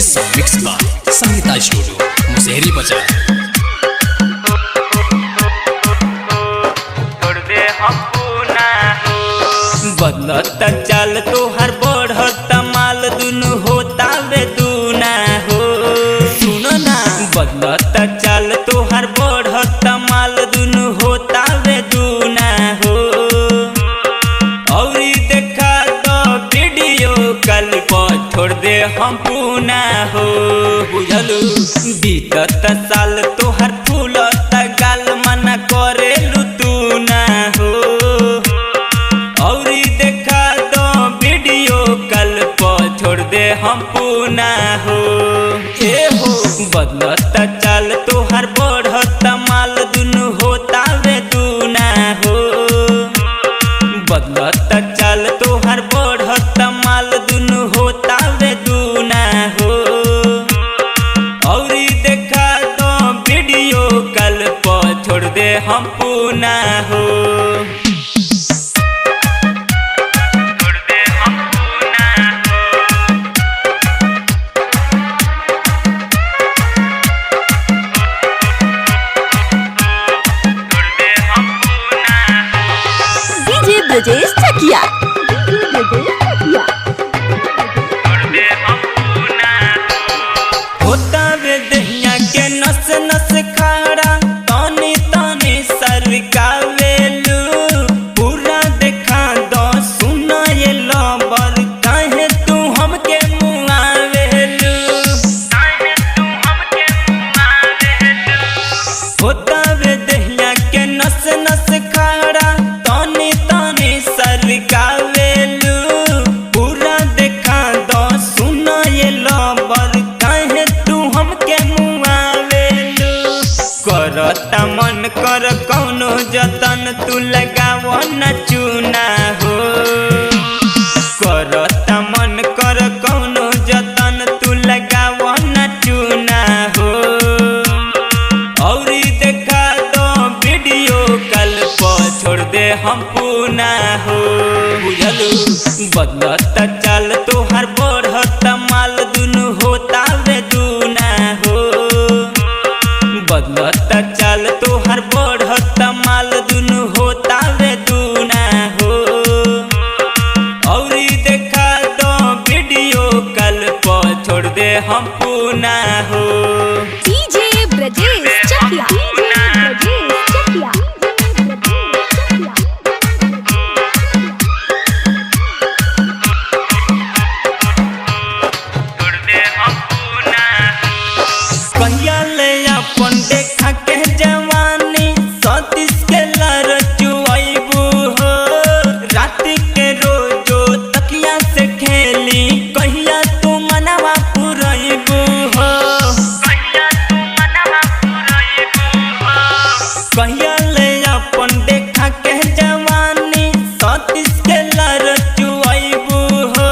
This song mixed by Sangeeta Studio, Musehri Bazaar. बदलता चाल तोहर बढ़ता माल दुनु होता वे दूना हो। सुनो ना, बदलता चाल तोहर बढ़ता माल दुनु होता वे दूना हो। और देखा तो वीडियो कल पर छोड़ दे हम पूना हो। बुझलू बीतत साल तोहर फूलता गाल मना करेलू तू ना हो। और देखा तो वीडियो कल पर छोड़ दे हम पूना हो। ए हो बदलता चाल तोहर बढ़ता माल दुनु होता वे दूना हो। बदलता चाल तोहर बढ़ता माल दुनु होता वे दूना हो। और देखा तो वीडियो कल पर छोड़ दे हम पूना हो। ब्रजेश चकिया होता वे दहिया के नस नस खाड़ा तानी तानी सरकावेलू। पूरा देखा दो सुना ये लबर काहे तू हमके मुआवेलू। होता वे दहिया के नस नस खाड़ा तानी तानी सरकावेलू। पूरा देखा दो सुना ये लबर काहे तू हमके मुआवेलू। करता मन कर कौनो जतन तू लगाव न चूना हो। करता मन कर कौनो जतन तू लगाव न चूना हो। और देखा तो वीडियो कल पर छोड़ दे हम पूना हो। बुझलू बदलता चाल तोहर बढ़ता माल दुनु होता वे दूना हो। बदलता चाल तोहर बढ़ता माल दुनु होता वे दूना हो। और देखा तो वीडियो कल पर छोड़ दे हम पूना हो। डीजे ब्रजेश चकिया कहिया ले अपन देखा के जवानी सतीश के लर चुआइबू हो। रात के रोजो तकिया से खेली कहिया तू मनवा पुरइबू हो। कहिया ले अपन देखा के जवानी सतीश के लर चुआइबू हो।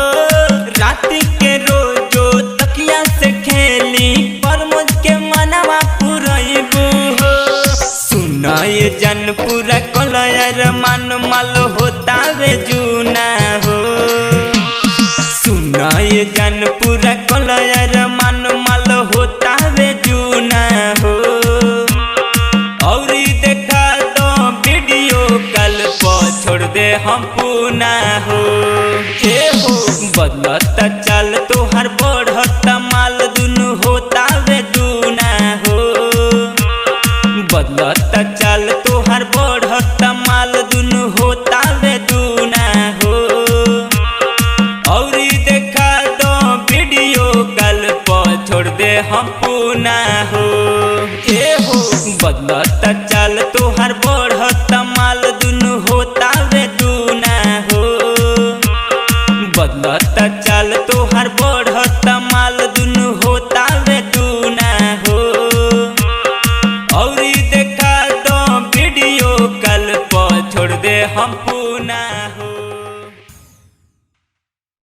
रात के रोजो तकिया से खेली प्रमोद के मनवा पुरइबू हो। सुनाए जन पूरा कलयर मन मल होता वे जूना हो। सुनाए जन पूरा कलयर मन मल होता वे जूना हो। और देखा तो वीडियो कल पर छोड़ दे हम पूना हो। ए हो बदलता चाल तोहर बढ़ता माल दुनु होता वे दूना हो। बदलता चाल तोहर बढ़ता माल दुनु होता वे दूना हो। और देखा तो वीडियो कल पर छोड़ दे हम पूना हो। ए हो बदलता चाल तोहर बढ़ता माल दुनु होता वे दूना हो। बदलता चाल तोहर